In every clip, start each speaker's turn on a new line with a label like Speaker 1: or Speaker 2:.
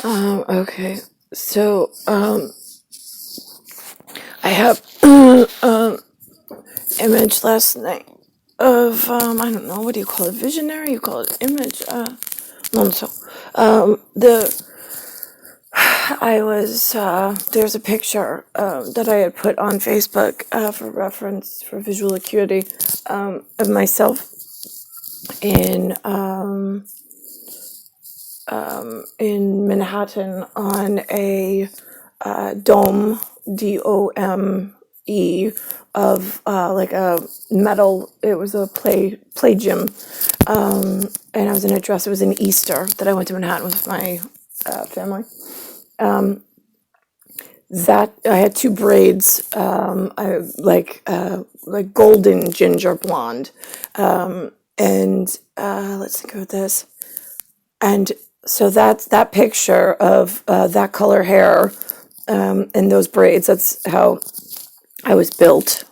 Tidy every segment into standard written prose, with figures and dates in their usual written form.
Speaker 1: Okay. So, I have image last night of I don't know, what do you call it? Visionary? You call it image? No, so the I was there's a picture that I had put on Facebook for reference for visual acuity of myself in Manhattan on a dome, DOME, of like a metal. It was a play gym, and I was in a dress. It was an Easter that I went to Manhattan with my family. That I had two braids, I like golden ginger blonde, and let's think of this. And so that picture of that color hair and those braids, that's how I was built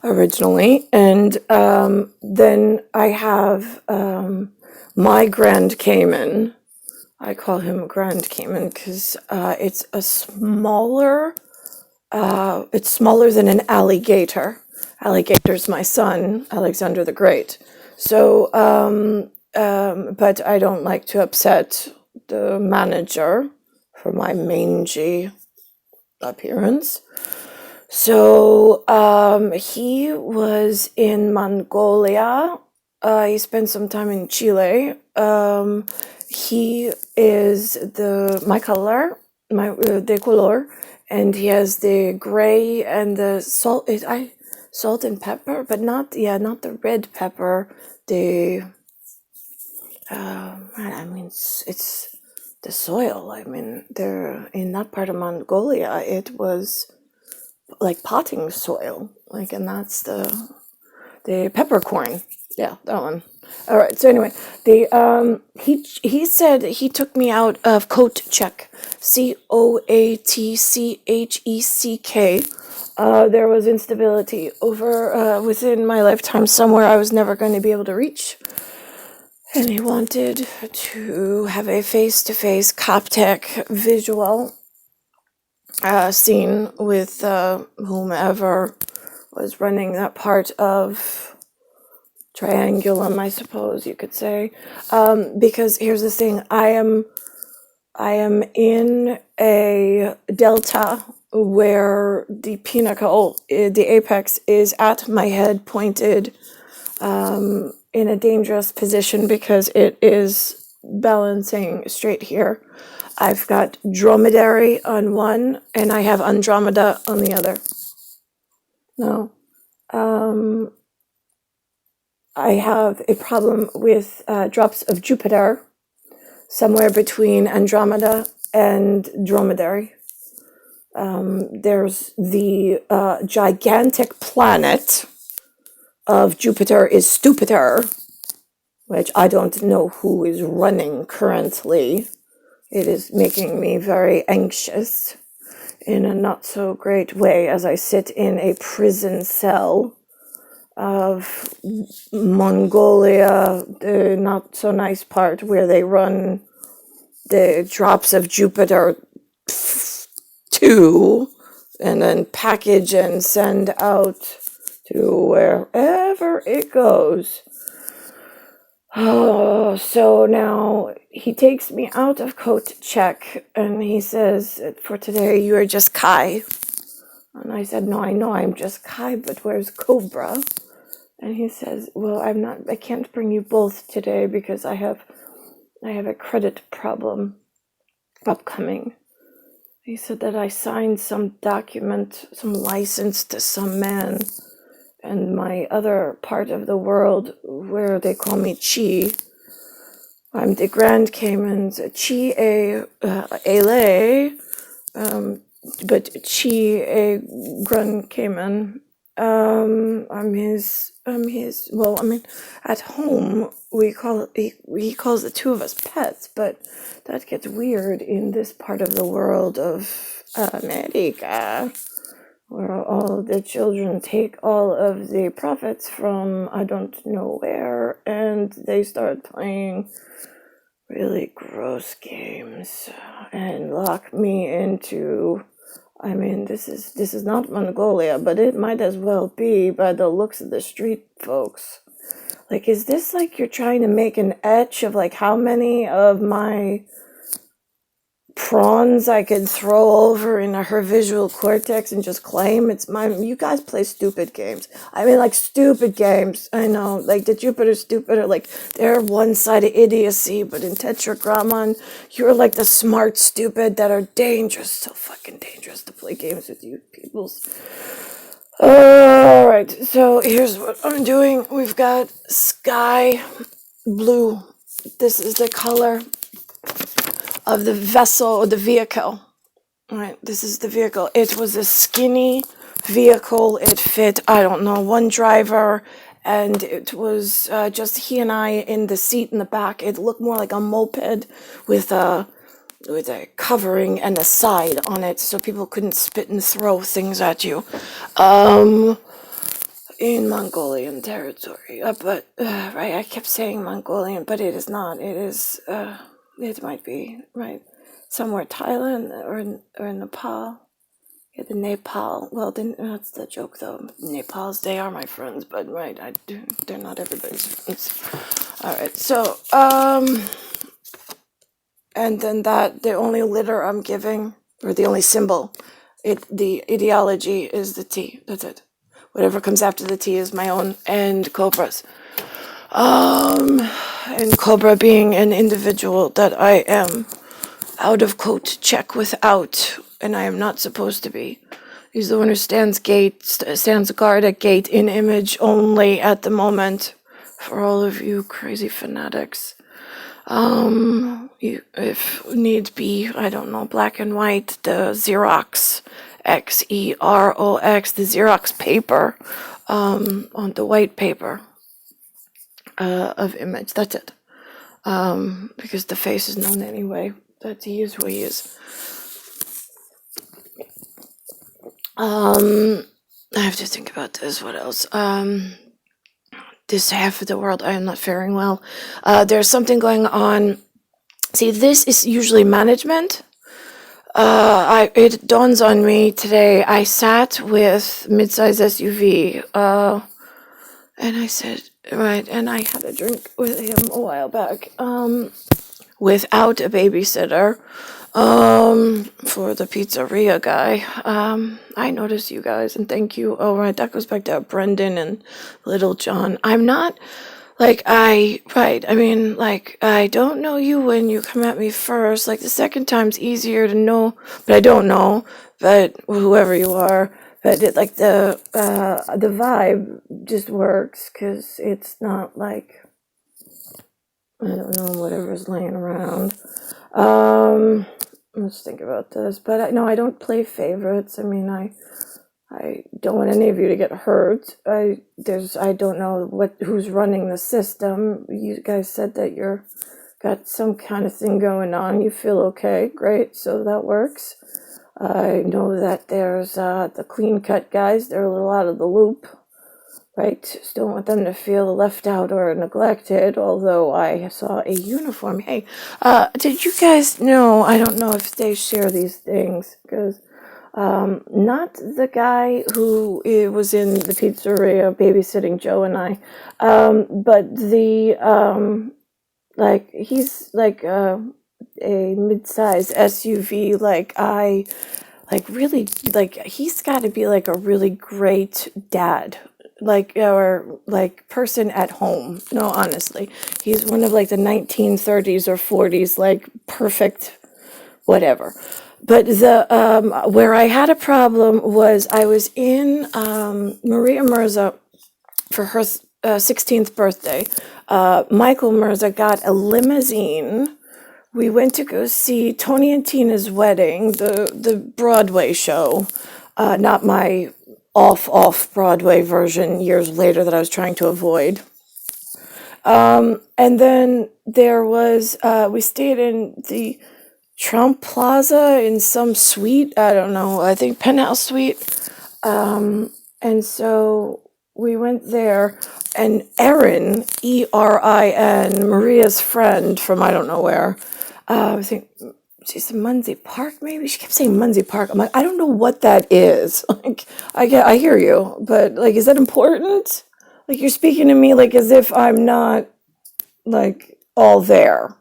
Speaker 1: originally. And then I have my Grand Cayman. I call him Grand Cayman because it's smaller than an alligator. Alligator's my son, Alexander the Great. So, but I don't like to upset the manager for my mangy appearance. So, he was in Mongolia. He spent some time in Chile. He is my color, de color, and he has the gray and the salt and pepper, but not the red pepper. It's the soil. I mean, there in that part of Mongolia, it was like potting soil, like, and that's the peppercorn. Yeah, that one. All right. So anyway, he said he took me out of coat check, COATCHECK. There was instability over within my lifetime somewhere I was never going to be able to reach. And he wanted to have a face-to-face Coptech visual scene with whomever was running that part of Triangulum, I suppose you could say. Because here's the thing, I am in a delta where the pinnacle, the apex, is at my head, pointed in a dangerous position because it is balancing straight here. I've got dromedary on one and I have Andromeda on the other. No. I have a problem with drops of Jupiter somewhere between Andromeda and dromedary. There's the gigantic planet of Jupiter is Stupider, which I don't know who is running currently. It is making me very anxious in a not so great way as I sit in a prison cell of Mongolia, the not so nice part where they run the drops of Jupiter 2 and then package and send out to wherever it goes. Oh, so now he takes me out of coat check and he says, for today, you are just Kai. And I said, no, I know I'm just Kai, but where's Cobra? And he says, well, I can't bring you both today because I have a credit problem upcoming. He said that I signed some document, some license to some man, and my other part of the world where they call me Chi. I'm the Grand Cayman's Chi but Chi a Grand Cayman. I'm his. Well, I mean, at home he calls the two of us pets, but that gets weird in this part of the world of America, where all of the children take all of the profits from I don't know where, and they start playing really gross games and lock me into. I mean, this is not Mongolia, but it might as well be by the looks of the street folks. Like, is this like you're trying to make an etch of like how many of my prawns I could throw over in her visual cortex and just claim it's mine? You guys play stupid games. I mean, like stupid games. I know, like the Jupiter stupid are like they're one side of idiocy, but in Tetragramman, you're like the smart stupid that are dangerous, so fucking dangerous to play games with you peoples. All right, so here's what I'm doing. We've got sky blue. This is the color of the vessel or the vehicle. All right, this is the vehicle. It was a skinny vehicle. It fit, I don't know, one driver, and it was just he and I in the seat in the back. It looked more like a moped with a covering and a side on it, so people couldn't spit and throw things at you. In Mongolian territory, but right, I kept saying Mongolian, but it is not. It is. It might be right somewhere Thailand or Nepal. Yeah, the Nepal. Well, then that's the joke though. Nepals, they are my friends, but right, they're not everybody's friends. All right, so and then the only litter I'm giving, or the only symbol, the ideology is the T. That's it. Whatever comes after the T is my own and Cobra's. And Cobra being an individual that I am out of quote check without, and I am not supposed to be. He's the one who stands guard at gate in image only at the moment. For all of you crazy fanatics. If need be, I don't know, black and white, the Xerox, Xerox, the Xerox paper, on the white paper, of image, that's it. Because the face is known anyway, that he is who he is. I have to think about this, what else? This half of the world, I am not faring well. There's something going on. See, this is usually management. It dawns on me today. I sat with midsize SUV, and I said, right, and I had a drink with him a while back, without a babysitter, for the pizzeria guy. I noticed you guys, and thank you. Oh, right, that goes back to Brendan and Little John. I'm not, like, I don't know you when you come at me first. Like, the second time's easier to know, but I don't know, but whoever you are, but it, like, the vibe just works, because it's not like, I don't know, whatever's laying around. Let's think about this. But I don't play favorites. I mean, I don't want any of you to get hurt. I don't know who's running the system. You guys said that you're got some kind of thing going on. You feel okay, great. So that works. I know that there's the clean cut guys. They're a little out of the loop. Right, just don't want them to feel left out or neglected, although I saw a uniform. Hey, did you guys know, I don't know if they share these things, because not the guy who was in the pizzeria babysitting Joe and I, but the, like, he's like a mid-size SUV, really, like, he's got to be like a really great dad, like, or like person at home. No, honestly, he's one of like the 1930s or 40s, like perfect, whatever. But the where I had a problem was I was in Maria MURZA for her 16th birthday. Michael MURZA got a limousine. We went to go see Tony and Tina's wedding, the Broadway show, not my off Broadway version years later that I was trying to avoid. And then there was, we stayed in the Trump Plaza in some suite, I don't know, I think penthouse suite. And so we went there, and ERIN, ERIN, Maria's friend from I don't know where, I think she's in Muncie Park, maybe? She kept saying Muncie Park. I'm like, I don't know what that is. Like, I hear you, but like, is that important? Like, you're speaking to me like as if I'm not like all there.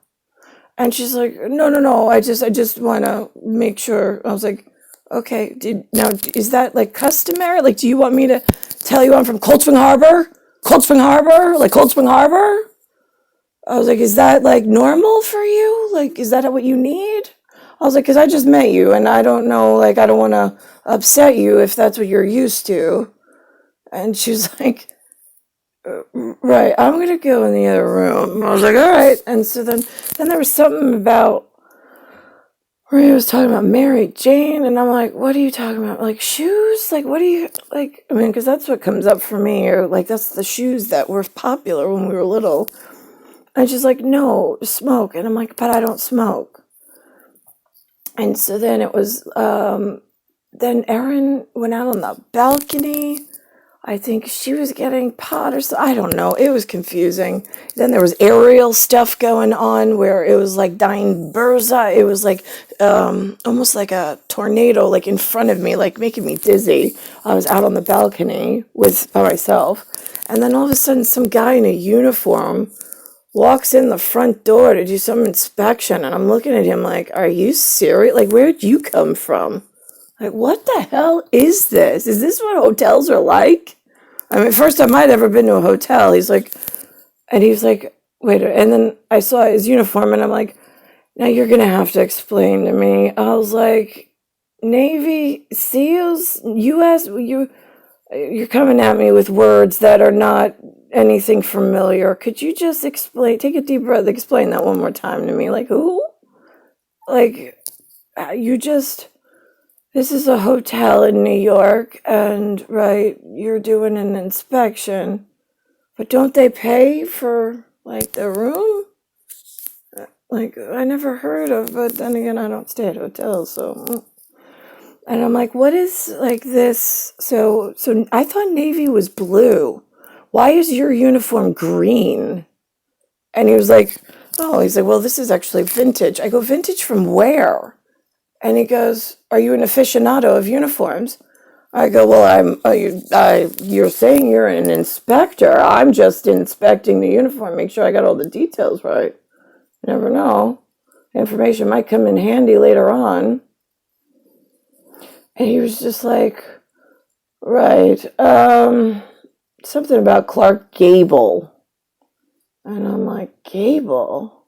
Speaker 1: And she's like, no, I just want to make sure. I was like, okay, now, is that like customary? Like, do you want me to tell you I'm from Cold Spring Harbor? Cold Spring Harbor? Like Cold Spring Harbor? I was like, is that like normal for you? Like, is that what you need? I was like, because I just met you and I don't know, like, I don't want to upset you if that's what you're used to. And she's like, right, I'm going to go in the other room. I was like, all right. And so then there was something about where he was talking about Mary Jane. And I'm like, what are you talking about? Like shoes? Like, what do you, like, I mean, because that's what comes up for me. Or like, that's the shoes that were popular when we were little. And she's like, no, smoke. And I'm like, but I don't smoke. And so then it was, then Erin went out on the balcony. I think she was getting pot or something. I don't know. It was confusing. Then there was aerial stuff going on where it was like dying MURZA. It was like almost like a tornado like in front of me, like making me dizzy. I was out on the balcony by myself. And then all of a sudden some guy in a uniform walks in the front door to do some inspection. And I'm looking at him like, are you serious? Like, where'd you come from? Like, what the hell is this? Is this what hotels are like? I mean, first time I'd ever been to a hotel. He's like, wait. And then I saw his uniform and I'm like, now you're going to have to explain to me. I was like, Navy, SEALs, U.S., you're coming at me with words that are not anything familiar. Could you just take a deep breath, explain that one more time to me? Like, who? Like, this is a hotel in New York, and, right, you're doing an inspection, but don't they pay for, like, the room? Like, I never heard of, but then again, I don't stay at hotels, so. And I'm like, what is, like, this? So I thought Navy was blue. Why is your uniform green? And he's like, well, this is actually vintage. I go, vintage from where? And he goes, are you an aficionado of uniforms? I go, well, you're saying you're an inspector. I'm just inspecting the uniform, make sure I got all the details right. You never know. Information might come in handy later on. And he was just like, right, something about Clark Gable. And I'm like, Gable?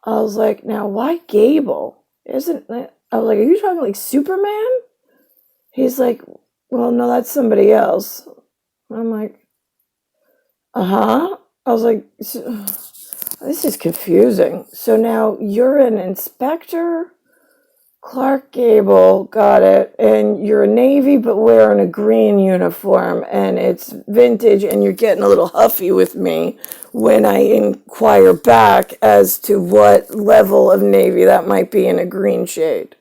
Speaker 1: I was like, now, why Gable? I was like, are you talking like Superman? He's like, well, no, that's somebody else. I'm like, uh-huh. I was like, this is confusing. So now you're an inspector? Clark Gable, got it. And you're a Navy, but wearing a green uniform, and it's vintage, and you're getting a little huffy with me when I inquire back as to what level of Navy that might be in a green shade.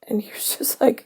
Speaker 1: And he was just like,